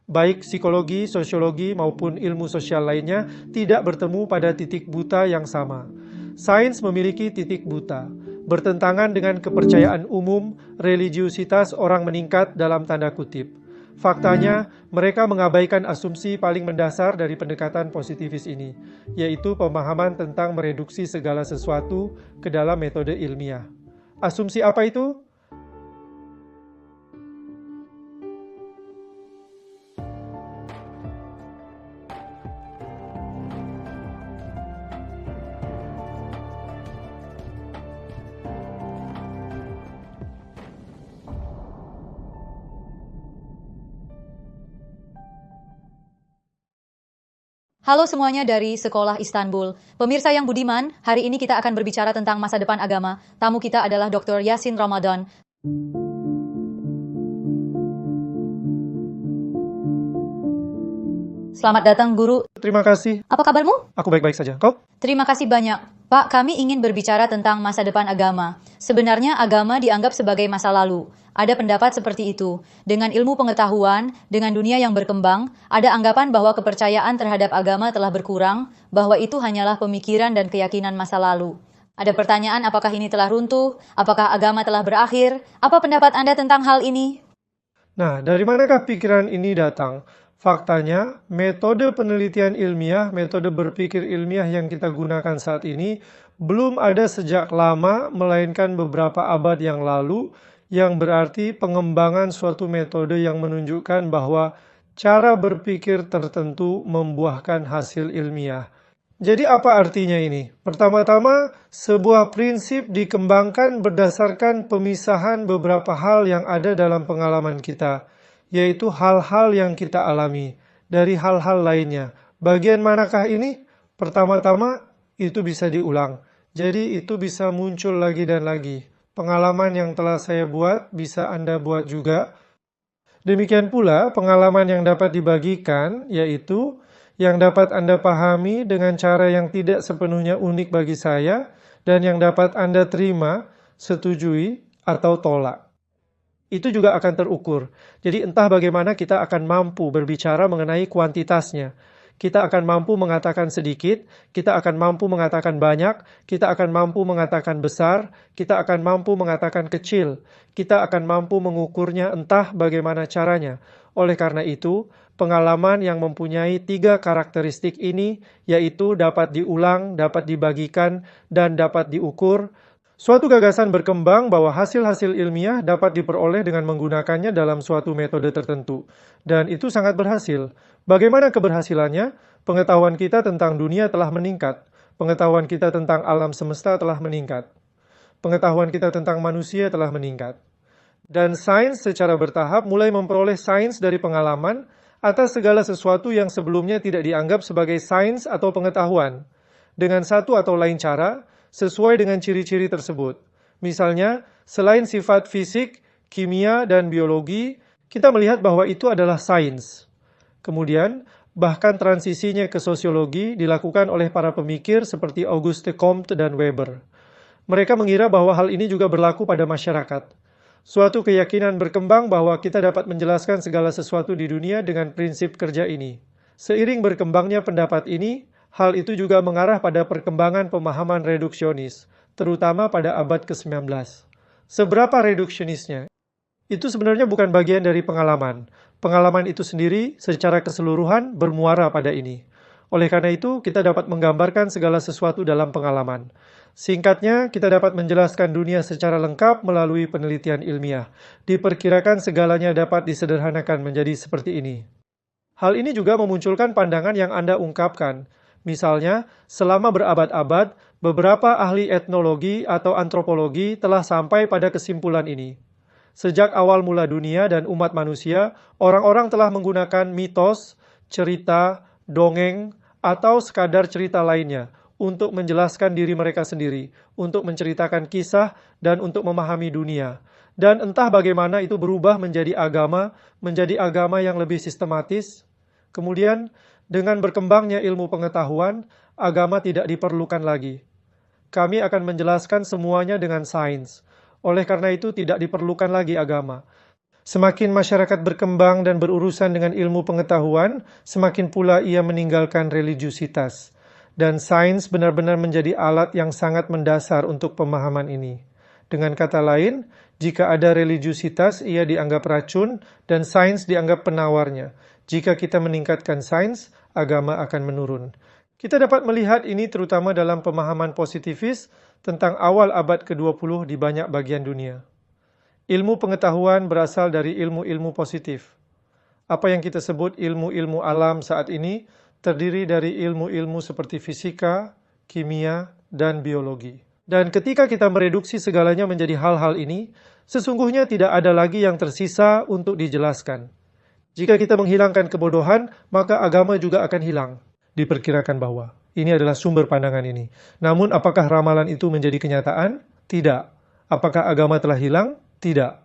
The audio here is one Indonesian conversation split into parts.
Baik psikologi, sosiologi, maupun ilmu sosial lainnya tidak bertemu pada titik buta yang sama. Sains memiliki titik buta, bertentangan dengan kepercayaan umum, religiusitas orang meningkat dalam tanda kutip. Faktanya, mereka mengabaikan asumsi paling mendasar dari pendekatan positivis ini, yaitu pemahaman tentang mereduksi segala sesuatu ke dalam metode ilmiah. Asumsi apa itu? Halo semuanya dari Sekolah Istanbul. Pemirsa yang budiman, hari ini kita akan berbicara tentang masa depan agama. Tamu kita adalah Dr. Yasin Ramadan. Selamat datang, Guru. Terima kasih. Apa kabarmu? Aku baik-baik saja. Kau? Terima kasih banyak. Pak, kami ingin berbicara tentang masa depan agama. Sebenarnya agama dianggap sebagai masa lalu. Ada pendapat seperti itu. Dengan ilmu pengetahuan, dengan dunia yang berkembang, ada anggapan bahwa kepercayaan terhadap agama telah berkurang, bahwa itu hanyalah pemikiran dan keyakinan masa lalu. Ada pertanyaan apakah ini telah runtuh, apakah agama telah berakhir, apa pendapat Anda tentang hal ini? Nah, dari manakah pikiran ini datang? Faktanya, metode penelitian ilmiah, metode berpikir ilmiah yang kita gunakan saat ini belum ada sejak lama, melainkan beberapa abad yang lalu, yang berarti pengembangan suatu metode yang menunjukkan bahwa cara berpikir tertentu membuahkan hasil ilmiah. Jadi apa artinya ini? Pertama-tama, sebuah prinsip dikembangkan berdasarkan pemisahan beberapa hal yang ada dalam pengalaman kita, yaitu hal-hal yang kita alami dari hal-hal lainnya. Bagian manakah ini? Pertama-tama, itu bisa diulang. Jadi itu bisa muncul lagi dan lagi. Pengalaman yang telah saya buat bisa Anda buat juga. Demikian pula pengalaman yang dapat dibagikan, yaitu yang dapat Anda pahami dengan cara yang tidak sepenuhnya unik bagi saya, dan yang dapat Anda terima, setujui, atau tolak. Itu juga akan terukur. Jadi entah bagaimana kita akan mampu berbicara mengenai kuantitasnya. Kita akan mampu mengatakan sedikit, kita akan mampu mengatakan banyak, kita akan mampu mengatakan besar, kita akan mampu mengatakan kecil, kita akan mampu mengukurnya entah bagaimana caranya. Oleh karena itu, pengalaman yang mempunyai 3 karakteristik ini, yaitu dapat diulang, dapat dibagikan, dan dapat diukur. Suatu gagasan berkembang bahwa hasil-hasil ilmiah dapat diperoleh dengan menggunakannya dalam suatu metode tertentu. Dan itu sangat berhasil. Bagaimana keberhasilannya? Pengetahuan kita tentang dunia telah meningkat. Pengetahuan kita tentang alam semesta telah meningkat. Pengetahuan kita tentang manusia telah meningkat. Dan sains secara bertahap mulai memperoleh sains dari pengalaman atas segala sesuatu yang sebelumnya tidak dianggap sebagai sains atau pengetahuan. Dengan satu atau lain cara, sesuai dengan ciri-ciri tersebut. Misalnya, selain sifat fisik, kimia, dan biologi, kita melihat bahwa itu adalah sains. Kemudian, bahkan transisinya ke sosiologi dilakukan oleh para pemikir seperti Auguste Comte dan Weber. Mereka mengira bahwa hal ini juga berlaku pada masyarakat. Suatu keyakinan berkembang bahwa kita dapat menjelaskan segala sesuatu di dunia dengan prinsip kerja ini. Seiring berkembangnya pendapat ini, hal itu juga mengarah pada perkembangan pemahaman reduksionis, terutama pada abad ke-19. Seberapa reduksionisnya? Itu sebenarnya bukan bagian dari pengalaman. Pengalaman itu sendiri secara keseluruhan bermuara pada ini. Oleh karena itu, kita dapat menggambarkan segala sesuatu dalam pengalaman. Singkatnya, kita dapat menjelaskan dunia secara lengkap melalui penelitian ilmiah. Diperkirakan segalanya dapat disederhanakan menjadi seperti ini. Hal ini juga memunculkan pandangan yang Anda ungkapkan. Misalnya, selama berabad-abad, beberapa ahli etnologi atau antropologi telah sampai pada kesimpulan ini. Sejak awal mula dunia dan umat manusia, orang-orang telah menggunakan mitos, cerita, dongeng, atau sekadar cerita lainnya untuk menjelaskan diri mereka sendiri, untuk menceritakan kisah, dan untuk memahami dunia. Dan entah bagaimana itu berubah menjadi agama yang lebih sistematis. Kemudian, dengan berkembangnya ilmu pengetahuan, agama tidak diperlukan lagi. Kami akan menjelaskan semuanya dengan sains. Oleh karena itu tidak diperlukan lagi agama. Semakin masyarakat berkembang dan berurusan dengan ilmu pengetahuan, semakin pula ia meninggalkan religiusitas. Dan sains benar-benar menjadi alat yang sangat mendasar untuk pemahaman ini. Dengan kata lain, jika ada religiusitas, ia dianggap racun dan sains dianggap penawarnya. Jika kita meningkatkan sains, agama akan menurun. Kita dapat melihat ini terutama dalam pemahaman positivis tentang awal abad ke-20 di banyak bagian dunia. Ilmu pengetahuan berasal dari ilmu-ilmu positif. Apa yang kita sebut ilmu-ilmu alam saat ini terdiri dari ilmu-ilmu seperti fisika, kimia, dan biologi. Dan ketika kita mereduksi segalanya menjadi hal-hal ini, sesungguhnya tidak ada lagi yang tersisa untuk dijelaskan. Jika kita menghilangkan kebodohan, maka agama juga akan hilang. Diperkirakan bahwa ini adalah sumber pandangan ini. Namun apakah ramalan itu menjadi kenyataan? Tidak. Apakah agama telah hilang? Tidak.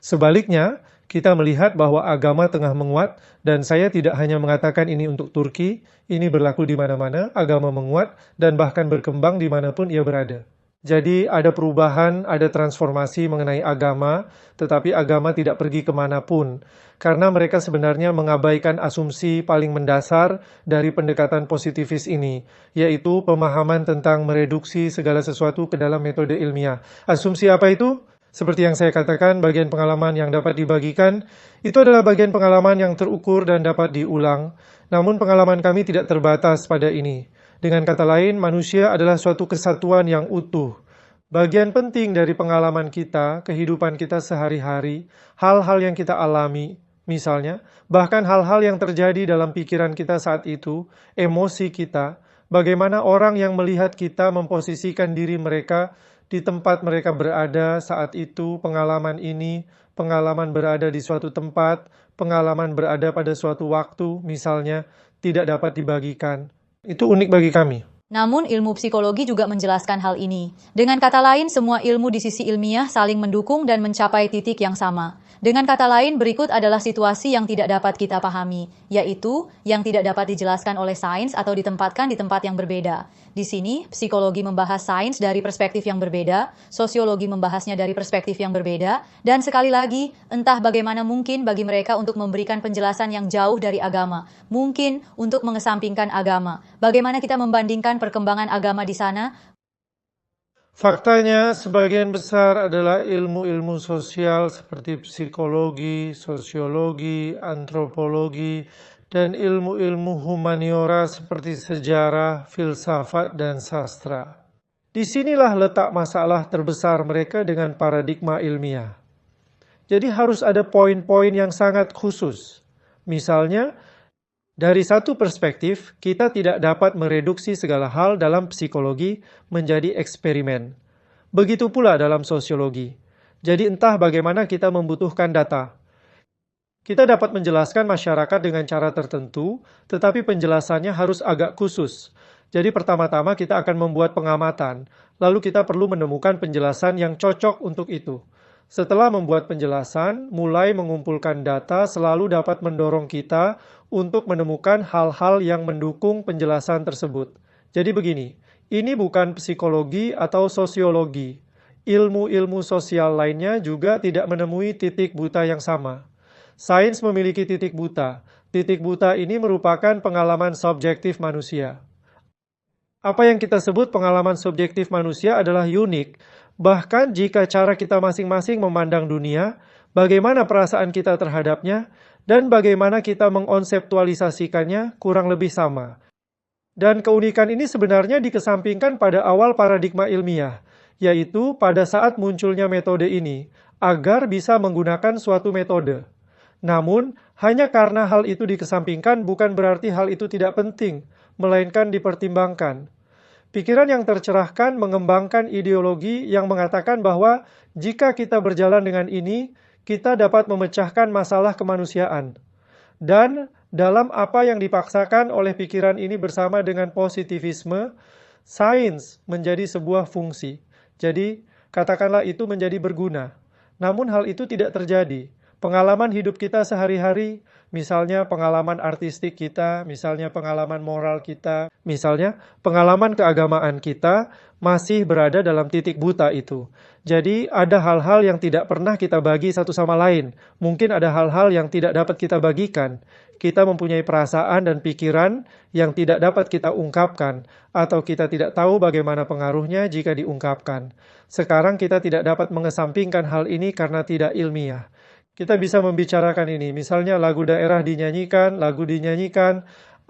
Sebaliknya, kita melihat bahwa agama tengah menguat dan saya tidak hanya mengatakan ini untuk Turki, ini berlaku di mana-mana, agama menguat dan bahkan berkembang dimanapun ia berada. Jadi ada perubahan, ada transformasi mengenai agama, tetapi agama tidak pergi kemanapun. Karena mereka sebenarnya mengabaikan asumsi paling mendasar dari pendekatan positivis ini, yaitu pemahaman tentang mereduksi segala sesuatu ke dalam metode ilmiah. Asumsi apa itu? Seperti yang saya katakan, bagian pengalaman yang dapat dibagikan, itu adalah bagian pengalaman yang terukur dan dapat diulang. Namun pengalaman kami tidak terbatas pada ini. Dengan kata lain, manusia adalah suatu kesatuan yang utuh. Bagian penting dari pengalaman kita, kehidupan kita sehari-hari, hal-hal yang kita alami, misalnya, bahkan hal-hal yang terjadi dalam pikiran kita saat itu, emosi kita, bagaimana orang yang melihat kita memposisikan diri mereka di tempat mereka berada saat itu, pengalaman ini, pengalaman berada di suatu tempat, pengalaman berada pada suatu waktu, misalnya, tidak dapat dibagikan. Itu unik bagi kami. Namun ilmu psikologi juga menjelaskan hal ini. Dengan kata lain, semua ilmu di sisi ilmiah saling mendukung dan mencapai titik yang sama. Dengan kata lain, berikut adalah situasi yang tidak dapat kita pahami, yaitu yang tidak dapat dijelaskan oleh sains atau ditempatkan di tempat yang berbeda. Di sini, psikologi membahas sains dari perspektif yang berbeda, sosiologi membahasnya dari perspektif yang berbeda, dan sekali lagi, entah bagaimana mungkin bagi mereka untuk memberikan penjelasan yang jauh dari agama, mungkin untuk mengesampingkan agama. Bagaimana kita membandingkan perkembangan agama di sana? Faktanya, sebagian besar adalah ilmu-ilmu sosial seperti psikologi, sosiologi, antropologi, dan ilmu-ilmu humaniora seperti sejarah, filsafat, dan sastra. Disinilah letak masalah terbesar mereka dengan paradigma ilmiah. Jadi harus ada poin-poin yang sangat khusus. Misalnya, dari satu perspektif, kita tidak dapat mereduksi segala hal dalam psikologi menjadi eksperimen. Begitu pula dalam sosiologi. Jadi entah bagaimana kita membutuhkan data. Kita dapat menjelaskan masyarakat dengan cara tertentu, tetapi penjelasannya harus agak khusus. Jadi pertama-tama kita akan membuat pengamatan, lalu kita perlu menemukan penjelasan yang cocok untuk itu. Setelah membuat penjelasan, mulai mengumpulkan data selalu dapat mendorong kita untuk menemukan hal-hal yang mendukung penjelasan tersebut. Jadi begini, ini bukan psikologi atau sosiologi. Ilmu-ilmu sosial lainnya juga tidak menemui titik buta yang sama. Sains memiliki titik buta. Titik buta ini merupakan pengalaman subjektif manusia. Apa yang kita sebut pengalaman subjektif manusia adalah unik. Bahkan jika cara kita masing-masing memandang dunia, bagaimana perasaan kita terhadapnya, dan bagaimana kita mengkonseptualisasikannya kurang lebih sama. Dan keunikan ini sebenarnya dikesampingkan pada awal paradigma ilmiah, yaitu pada saat munculnya metode ini, agar bisa menggunakan suatu metode. Namun, hanya karena hal itu dikesampingkan bukan berarti hal itu tidak penting, melainkan dipertimbangkan. Pikiran yang tercerahkan mengembangkan ideologi yang mengatakan bahwa jika kita berjalan dengan ini, kita dapat memecahkan masalah kemanusiaan. Dan dalam apa yang dipaksakan oleh pikiran ini bersama dengan positivisme, sains menjadi sebuah fungsi. Jadi, katakanlah itu menjadi berguna. Namun hal itu tidak terjadi. Pengalaman hidup kita sehari-hari, misalnya pengalaman artistik kita, misalnya pengalaman moral kita, misalnya pengalaman keagamaan kita, masih berada dalam titik buta itu. Jadi ada hal-hal yang tidak pernah kita bagi satu sama lain. Mungkin ada hal-hal yang tidak dapat kita bagikan. Kita mempunyai perasaan dan pikiran yang tidak dapat kita ungkapkan, atau kita tidak tahu bagaimana pengaruhnya jika diungkapkan. Sekarang kita tidak dapat mengesampingkan hal ini karena tidak ilmiah. Kita bisa membicarakan ini, misalnya lagu daerah dinyanyikan,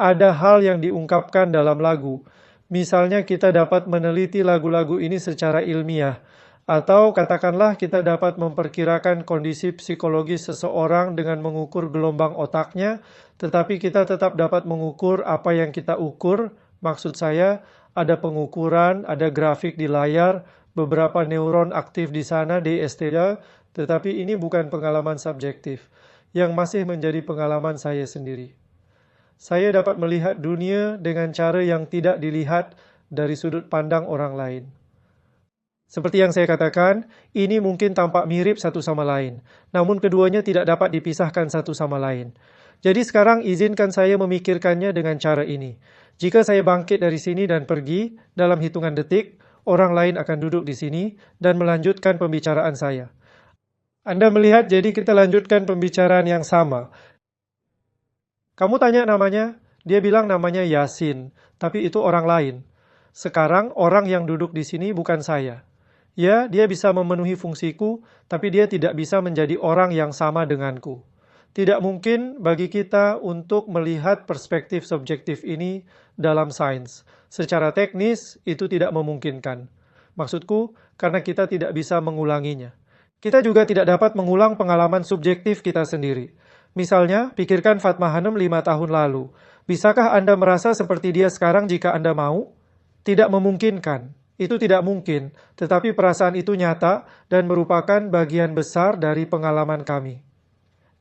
ada hal yang diungkapkan dalam lagu. Misalnya kita dapat meneliti lagu-lagu ini secara ilmiah, atau katakanlah kita dapat memperkirakan kondisi psikologis seseorang dengan mengukur gelombang otaknya, tetapi kita tetap dapat mengukur apa yang kita ukur. Maksud saya, ada pengukuran, ada grafik di layar, beberapa neuron aktif di sana, DST-nya, tetapi ini bukan pengalaman subjektif, yang masih menjadi pengalaman saya sendiri. Saya dapat melihat dunia dengan cara yang tidak dilihat dari sudut pandang orang lain. Seperti yang saya katakan, ini mungkin tampak mirip satu sama lain, namun keduanya tidak dapat dipisahkan satu sama lain. Jadi sekarang izinkan saya memikirkannya dengan cara ini. Jika saya bangkit dari sini dan pergi, dalam hitungan detik, orang lain akan duduk di sini dan melanjutkan pembicaraan saya. Anda melihat, jadi kita lanjutkan pembicaraan yang sama. Kamu tanya namanya, dia bilang namanya Yasin, tapi itu orang lain. Sekarang orang yang duduk di sini bukan saya. Ya, dia bisa memenuhi fungsiku, tapi dia tidak bisa menjadi orang yang sama denganku. Tidak mungkin bagi kita untuk melihat perspektif subjektif ini dalam sains. Secara teknis, itu tidak memungkinkan. Maksudku, karena kita tidak bisa mengulanginya. Kita juga tidak dapat mengulang pengalaman subjektif kita sendiri. Misalnya, pikirkan Fatma Hanum 5 tahun lalu. Bisakah Anda merasa seperti dia sekarang jika Anda mau? Tidak memungkinkan. Itu tidak mungkin, tetapi perasaan itu nyata dan merupakan bagian besar dari pengalaman kami.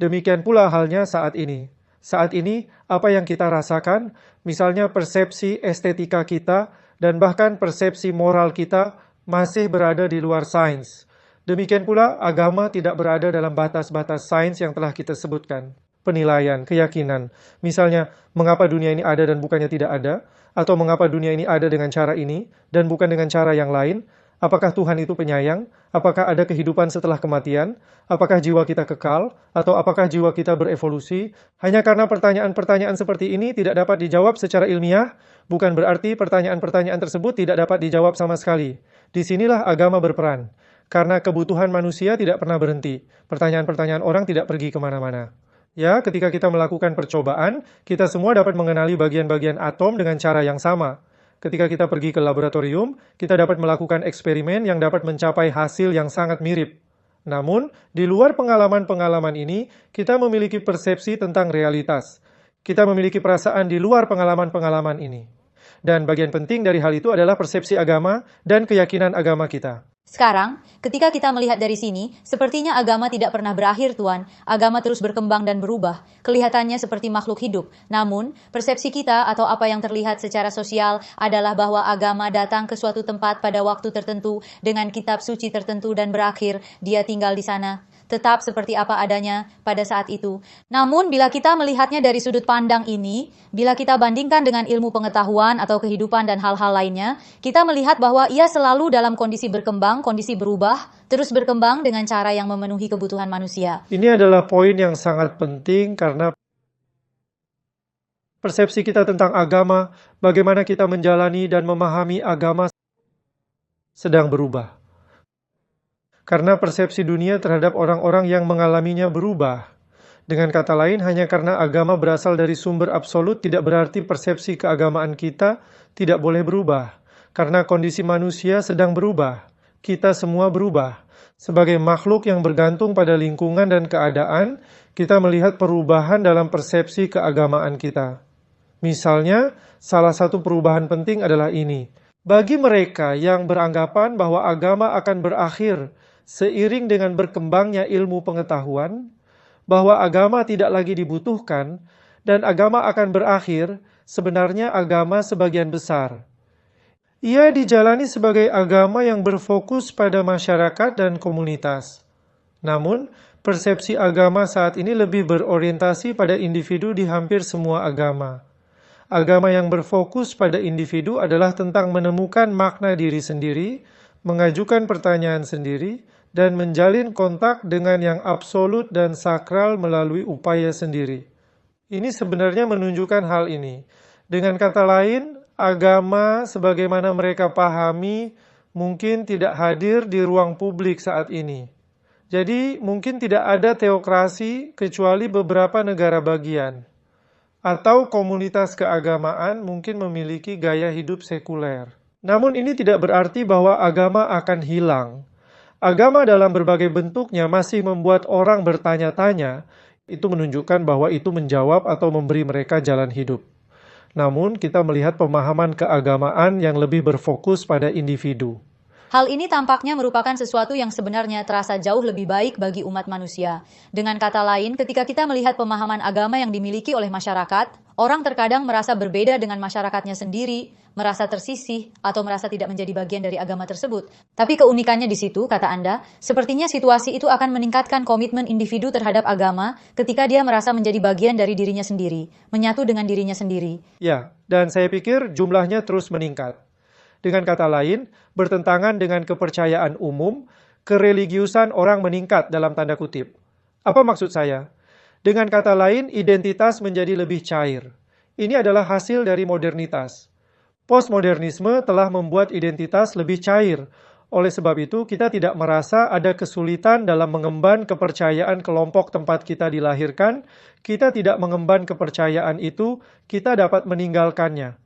Demikian pula halnya saat ini. Saat ini, apa yang kita rasakan, misalnya persepsi estetika kita, dan bahkan persepsi moral kita, masih berada di luar sains. Demikian pula, agama tidak berada dalam batas-batas sains yang telah kita sebutkan. Penilaian, keyakinan. Misalnya, mengapa dunia ini ada dan bukannya tidak ada? Atau mengapa dunia ini ada dengan cara ini dan bukan dengan cara yang lain? Apakah Tuhan itu penyayang? Apakah ada kehidupan setelah kematian? Apakah jiwa kita kekal? Atau apakah jiwa kita berevolusi? Hanya karena pertanyaan-pertanyaan seperti ini tidak dapat dijawab secara ilmiah, bukan berarti pertanyaan-pertanyaan tersebut tidak dapat dijawab sama sekali. Disinilah agama berperan. Karena kebutuhan manusia tidak pernah berhenti. Pertanyaan-pertanyaan orang tidak pergi kemana-mana. Ya, ketika kita melakukan percobaan, kita semua dapat mengenali bagian-bagian atom dengan cara yang sama. Ketika kita pergi ke laboratorium, kita dapat melakukan eksperimen yang dapat mencapai hasil yang sangat mirip. Namun, di luar pengalaman-pengalaman ini, kita memiliki persepsi tentang realitas. Kita memiliki perasaan di luar pengalaman-pengalaman ini. Dan bagian penting dari hal itu adalah persepsi agama dan keyakinan agama kita. Sekarang, ketika kita melihat dari sini, sepertinya agama tidak pernah berakhir, Tuan. Agama terus berkembang dan berubah. Kelihatannya seperti makhluk hidup. Namun, persepsi kita atau apa yang terlihat secara sosial adalah bahwa agama datang ke suatu tempat pada waktu tertentu dengan kitab suci tertentu dan berakhir, dia tinggal di sana. Tetap seperti apa adanya pada saat itu. Namun, bila kita melihatnya dari sudut pandang ini, bila kita bandingkan dengan ilmu pengetahuan atau kehidupan dan hal-hal lainnya, kita melihat bahwa ia selalu dalam kondisi berkembang, kondisi berubah, terus berkembang dengan cara yang memenuhi kebutuhan manusia. Ini adalah poin yang sangat penting karena persepsi kita tentang agama, bagaimana kita menjalani dan memahami agama sedang berubah. Karena persepsi dunia terhadap orang-orang yang mengalaminya berubah. Dengan kata lain, hanya karena agama berasal dari sumber absolut tidak berarti persepsi keagamaan kita tidak boleh berubah. Karena kondisi manusia sedang berubah. Kita semua berubah. Sebagai makhluk yang bergantung pada lingkungan dan keadaan, kita melihat perubahan dalam persepsi keagamaan kita. Misalnya, salah satu perubahan penting adalah ini. Bagi mereka yang beranggapan bahwa agama akan berakhir seiring dengan berkembangnya ilmu pengetahuan, bahwa agama tidak lagi dibutuhkan, dan agama akan berakhir, sebenarnya agama sebagian besar. Ia dijalani sebagai agama yang berfokus pada masyarakat dan komunitas. Namun, persepsi agama saat ini lebih berorientasi pada individu di hampir semua agama. Agama yang berfokus pada individu adalah tentang menemukan makna diri sendiri, mengajukan pertanyaan sendiri, dan menjalin kontak dengan yang absolut dan sakral melalui upaya sendiri. Ini sebenarnya menunjukkan hal ini. Dengan kata lain, agama sebagaimana mereka pahami mungkin tidak hadir di ruang publik saat ini. Jadi mungkin tidak ada teokrasi kecuali beberapa negara bagian. Atau komunitas keagamaan mungkin memiliki gaya hidup sekuler. Namun ini tidak berarti bahwa agama akan hilang. Agama dalam berbagai bentuknya masih membuat orang bertanya-tanya. Itu menunjukkan bahwa itu menjawab atau memberi mereka jalan hidup. Namun kita melihat pemahaman keagamaan yang lebih berfokus pada individu. Hal ini tampaknya merupakan sesuatu yang sebenarnya terasa jauh lebih baik bagi umat manusia. Dengan kata lain, ketika kita melihat pemahaman agama yang dimiliki oleh masyarakat, orang terkadang merasa berbeda dengan masyarakatnya sendiri, merasa tersisih, atau merasa tidak menjadi bagian dari agama tersebut. Tapi keunikannya di situ, kata Anda, sepertinya situasi itu akan meningkatkan komitmen individu terhadap agama ketika dia merasa menjadi bagian dari dirinya sendiri, menyatu dengan dirinya sendiri. Ya, dan saya pikir jumlahnya terus meningkat. Dengan kata lain, bertentangan dengan kepercayaan umum, kereligiusan orang meningkat dalam tanda kutip. Apa maksud saya? Dengan kata lain, identitas menjadi lebih cair. Ini adalah hasil dari modernitas. Postmodernisme telah membuat identitas lebih cair. Oleh sebab itu, kita tidak merasa ada kesulitan dalam mengemban kepercayaan kelompok tempat kita dilahirkan. Kita tidak mengemban kepercayaan itu, kita dapat meninggalkannya.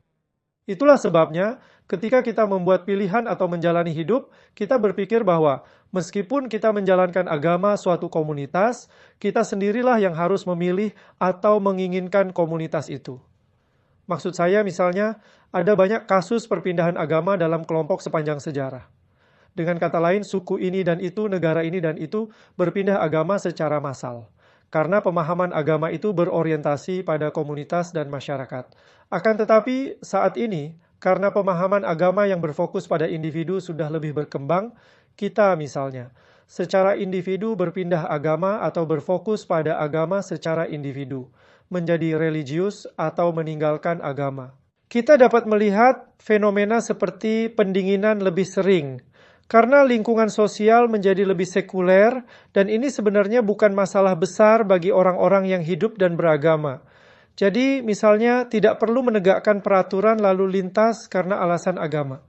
Itulah sebabnya, ketika kita membuat pilihan atau menjalani hidup, kita berpikir bahwa meskipun kita menjalankan agama suatu komunitas, kita sendirilah yang harus memilih atau menginginkan komunitas itu. Maksud saya misalnya, ada banyak kasus perpindahan agama dalam kelompok sepanjang sejarah. Dengan kata lain, suku ini dan itu, negara ini dan itu berpindah agama secara massal. Karena pemahaman agama itu berorientasi pada komunitas dan masyarakat. Akan tetapi saat ini, karena pemahaman agama yang berfokus pada individu sudah lebih berkembang, kita misalnya, secara individu berpindah agama atau berfokus pada agama secara individu, menjadi religius atau meninggalkan agama. Kita dapat melihat fenomena seperti pendinginan lebih sering, karena lingkungan sosial menjadi lebih sekuler, dan ini sebenarnya bukan masalah besar bagi orang-orang yang hidup dan beragama. Jadi misalnya tidak perlu menegakkan peraturan lalu lintas karena alasan agama.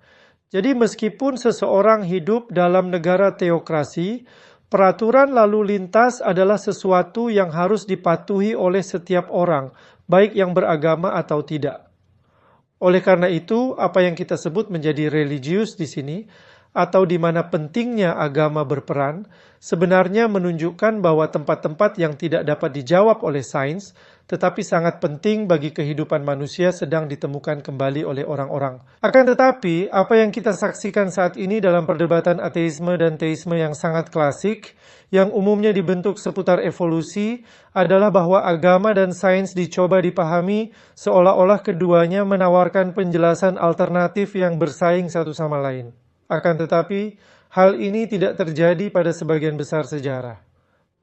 Jadi meskipun seseorang hidup dalam negara teokrasi, peraturan lalu lintas adalah sesuatu yang harus dipatuhi oleh setiap orang, baik yang beragama atau tidak. Oleh karena itu, apa yang kita sebut menjadi religius di sini, atau di mana pentingnya agama berperan, sebenarnya menunjukkan bahwa tempat-tempat yang tidak dapat dijawab oleh sains, tetapi sangat penting bagi kehidupan manusia sedang ditemukan kembali oleh orang-orang. Akan tetapi, apa yang kita saksikan saat ini dalam perdebatan ateisme dan teisme yang sangat klasik, yang umumnya dibentuk seputar evolusi, adalah bahwa agama dan sains dicoba dipahami seolah-olah keduanya menawarkan penjelasan alternatif yang bersaing satu sama lain. Akan tetapi, hal ini tidak terjadi pada sebagian besar sejarah.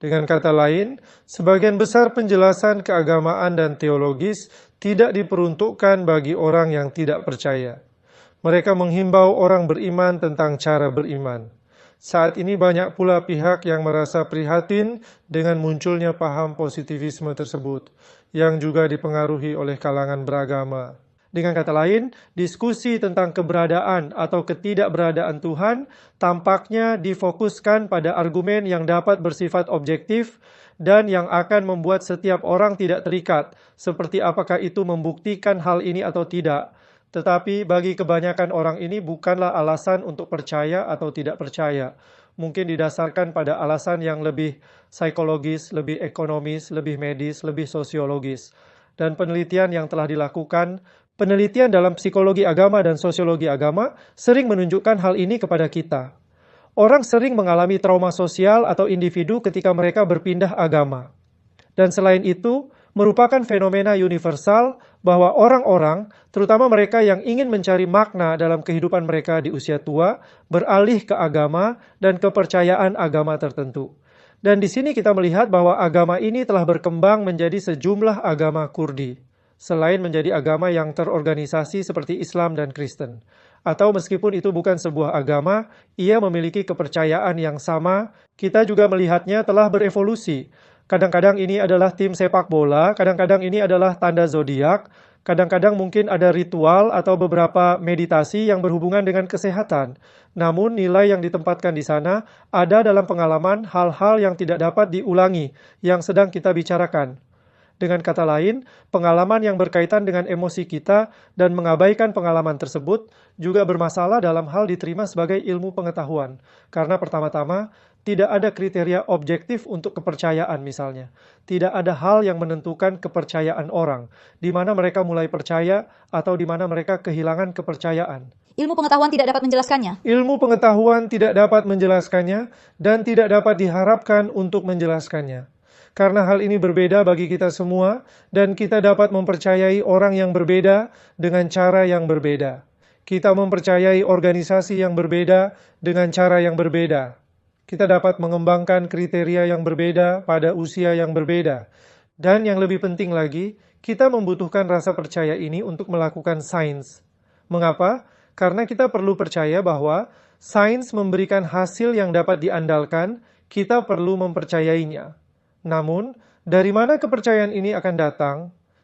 Dengan kata lain, sebagian besar penjelasan keagamaan dan teologis tidak diperuntukkan bagi orang yang tidak percaya. Mereka menghimbau orang beriman tentang cara beriman. Saat ini banyak pula pihak yang merasa prihatin dengan munculnya paham positivisme tersebut, yang juga dipengaruhi oleh kalangan beragama. Dengan kata lain, diskusi tentang keberadaan atau ketidakberadaan Tuhan tampaknya difokuskan pada argumen yang dapat bersifat objektif dan yang akan membuat setiap orang tidak terikat, seperti apakah itu membuktikan hal ini atau tidak. Tetapi bagi kebanyakan orang ini bukanlah alasan untuk percaya atau tidak percaya. Mungkin didasarkan pada alasan yang lebih psikologis, lebih ekonomis, lebih medis, lebih sosiologis. Dan penelitian yang telah dilakukan, penelitian dalam psikologi agama dan sosiologi agama sering menunjukkan hal ini kepada kita. Orang sering mengalami trauma sosial atau individu ketika mereka berpindah agama. Dan selain itu, merupakan fenomena universal bahwa orang-orang, terutama mereka yang ingin mencari makna dalam kehidupan mereka di usia tua, beralih ke agama dan kepercayaan agama tertentu. Dan di sini kita melihat bahwa agama ini telah berkembang menjadi sejumlah agama Kurdi, selain menjadi agama yang terorganisasi seperti Islam dan Kristen. Atau meskipun itu bukan sebuah agama, ia memiliki kepercayaan yang sama, kita juga melihatnya telah berevolusi. Kadang-kadang ini adalah tim sepak bola, kadang-kadang ini adalah tanda zodiak, kadang-kadang mungkin ada ritual atau beberapa meditasi yang berhubungan dengan kesehatan. Namun nilai yang ditempatkan di sana ada dalam pengalaman hal-hal yang tidak dapat diulangi, yang sedang kita bicarakan. Dengan kata lain, pengalaman yang berkaitan dengan emosi kita dan mengabaikan pengalaman tersebut juga bermasalah dalam hal diterima sebagai ilmu pengetahuan. Karena pertama-tama, tidak ada kriteria objektif untuk kepercayaan misalnya. Tidak ada hal yang menentukan kepercayaan orang, di mana mereka mulai percaya atau di mana mereka kehilangan kepercayaan. Ilmu pengetahuan tidak dapat menjelaskannya. Ilmu pengetahuan tidak dapat menjelaskannya dan tidak dapat diharapkan untuk menjelaskannya. Karena hal ini berbeda bagi kita semua dan kita dapat mempercayai orang yang berbeda dengan cara yang berbeda. Kita mempercayai organisasi yang berbeda dengan cara yang berbeda. Kita dapat mengembangkan kriteria yang berbeda pada usia yang berbeda. Dan yang lebih penting lagi, kita membutuhkan rasa percaya ini untuk melakukan sains. Mengapa? Karena kita perlu percaya bahwa sains memberikan hasil yang dapat diandalkan, kita perlu mempercayainya. Namun, dari mana kepercayaan ini akan datang?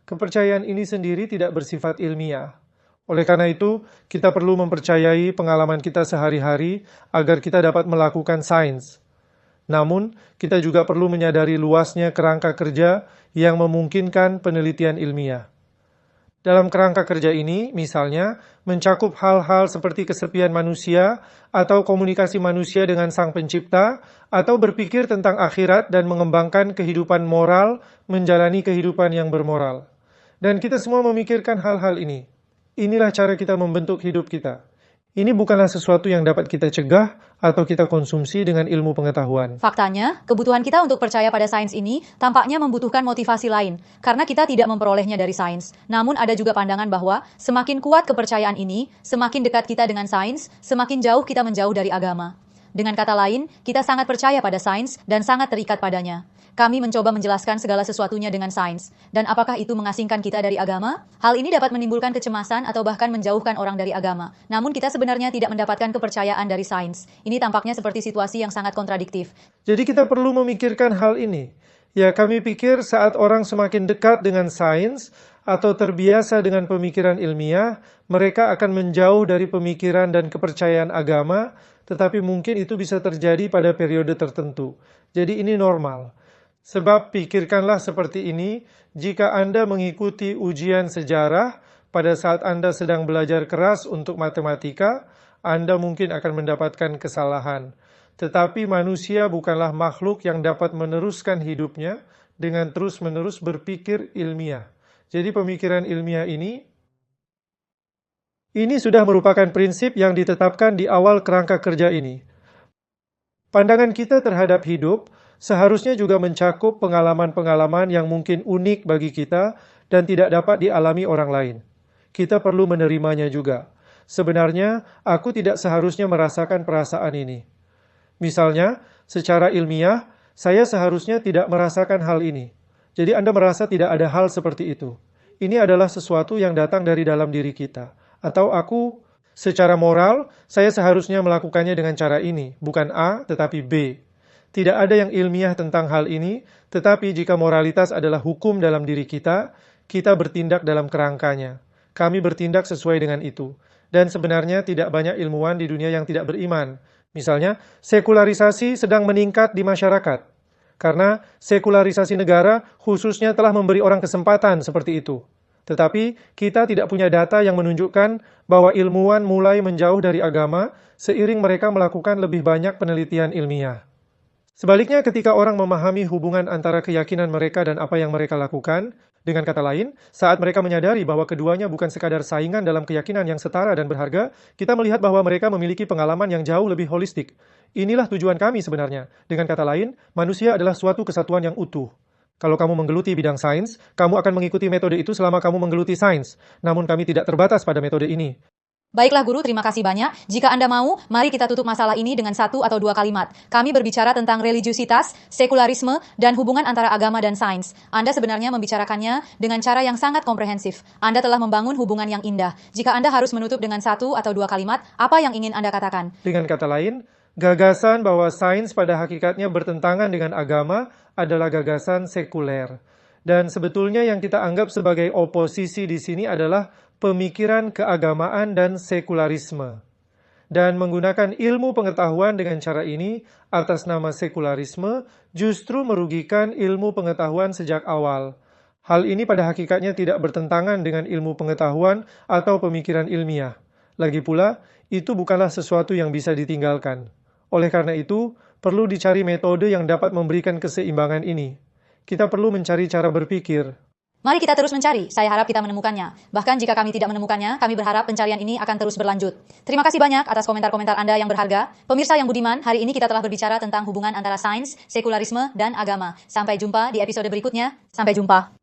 Kepercayaan ini sendiri tidak bersifat ilmiah. Oleh karena itu, kita perlu mempercayai pengalaman kita sehari-hari agar kita dapat melakukan sains. Namun, kita juga perlu menyadari luasnya kerangka kerja yang memungkinkan penelitian ilmiah. Dalam kerangka kerja ini, misalnya, mencakup hal-hal seperti kesepian manusia, atau komunikasi manusia dengan Sang Pencipta, atau berpikir tentang akhirat dan mengembangkan kehidupan moral, menjalani kehidupan yang bermoral. Dan kita semua memikirkan hal-hal ini. Inilah cara kita membentuk hidup kita. Ini bukanlah sesuatu yang dapat kita cegah atau kita konsumsi dengan ilmu pengetahuan. Faktanya, kebutuhan kita untuk percaya pada sains ini tampaknya membutuhkan motivasi lain, karena kita tidak memperolehnya dari sains. Namun ada juga pandangan bahwa semakin kuat kepercayaan ini, semakin dekat kita dengan sains, semakin jauh kita menjauh dari agama. Dengan kata lain, kita sangat percaya pada sains dan sangat terikat padanya. Kami mencoba menjelaskan segala sesuatunya dengan sains. Dan apakah itu mengasingkan kita dari agama? Hal ini dapat menimbulkan kecemasan atau bahkan menjauhkan orang dari agama. Namun kita sebenarnya tidak mendapatkan kepercayaan dari sains. Ini tampaknya seperti situasi yang sangat kontradiktif. Jadi kita perlu memikirkan hal ini. Ya, kami pikir saat orang semakin dekat dengan sains atau terbiasa dengan pemikiran ilmiah, mereka akan menjauh dari pemikiran dan kepercayaan agama, tetapi mungkin itu bisa terjadi pada periode tertentu. Jadi ini normal. Sebab pikirkanlah seperti ini, jika Anda mengikuti ujian sejarah, pada saat Anda sedang belajar keras untuk matematika, Anda mungkin akan mendapatkan kesalahan. Tetapi manusia bukanlah makhluk yang dapat meneruskan hidupnya dengan terus-menerus berpikir ilmiah. Jadi pemikiran ilmiah ini sudah merupakan prinsip yang ditetapkan di awal kerangka kerja ini. Pandangan kita terhadap hidup seharusnya juga mencakup pengalaman-pengalaman yang mungkin unik bagi kita dan tidak dapat dialami orang lain. Kita perlu menerimanya juga. Sebenarnya, aku tidak seharusnya merasakan perasaan ini. Misalnya, secara ilmiah, saya seharusnya tidak merasakan hal ini. Jadi Anda merasa tidak ada hal seperti itu. Ini adalah sesuatu yang datang dari dalam diri kita. Atau aku, secara moral, saya seharusnya melakukannya dengan cara ini, bukan A, tetapi B. Tidak ada yang ilmiah tentang hal ini, tetapi jika moralitas adalah hukum dalam diri kita, kita bertindak dalam kerangkanya. Kami bertindak sesuai dengan itu. Dan sebenarnya tidak banyak ilmuwan di dunia yang tidak beriman. Misalnya, sekularisasi sedang meningkat di masyarakat. Karena sekularisasi negara khususnya telah memberi orang kesempatan seperti itu. Tetapi kita tidak punya data yang menunjukkan bahwa ilmuwan mulai menjauh dari agama seiring mereka melakukan lebih banyak penelitian ilmiah. Sebaliknya, ketika orang memahami hubungan antara keyakinan mereka dan apa yang mereka lakukan, dengan kata lain, saat mereka menyadari bahwa keduanya bukan sekadar saingan dalam keyakinan yang setara dan berharga, kita melihat bahwa mereka memiliki pengalaman yang jauh lebih holistik. Inilah tujuan kami sebenarnya. Dengan kata lain, manusia adalah suatu kesatuan yang utuh. Kalau kamu menggeluti bidang sains, kamu akan mengikuti metode itu selama kamu menggeluti sains. Namun kami tidak terbatas pada metode ini. Baiklah guru, terima kasih banyak. Jika Anda mau, mari kita tutup masalah ini dengan 1 atau 2 kalimat. Kami berbicara tentang religiusitas, sekularisme, dan hubungan antara agama dan sains. Anda sebenarnya membicarakannya dengan cara yang sangat komprehensif. Anda telah membangun hubungan yang indah. Jika Anda harus menutup dengan 1 atau 2 kalimat, apa yang ingin Anda katakan? Dengan kata lain, gagasan bahwa sains pada hakikatnya bertentangan dengan agama adalah gagasan sekuler. Dan sebetulnya yang kita anggap sebagai oposisi di sini adalah pemikiran keagamaan dan sekularisme. Dan menggunakan ilmu pengetahuan dengan cara ini atas nama sekularisme justru merugikan ilmu pengetahuan sejak awal. Hal ini pada hakikatnya tidak bertentangan dengan ilmu pengetahuan atau pemikiran ilmiah. Lagi pula, itu bukanlah sesuatu yang bisa ditinggalkan. Oleh karena itu, perlu dicari metode yang dapat memberikan keseimbangan ini. Kita perlu mencari cara berpikir. Mari kita terus mencari, saya harap kita menemukannya. Bahkan jika kami tidak menemukannya, kami berharap pencarian ini akan terus berlanjut. Terima kasih banyak atas komentar-komentar Anda yang berharga. Pemirsa yang budiman, hari ini kita telah berbicara tentang hubungan antara sains, sekularisme, dan agama. Sampai jumpa di episode berikutnya. Sampai jumpa.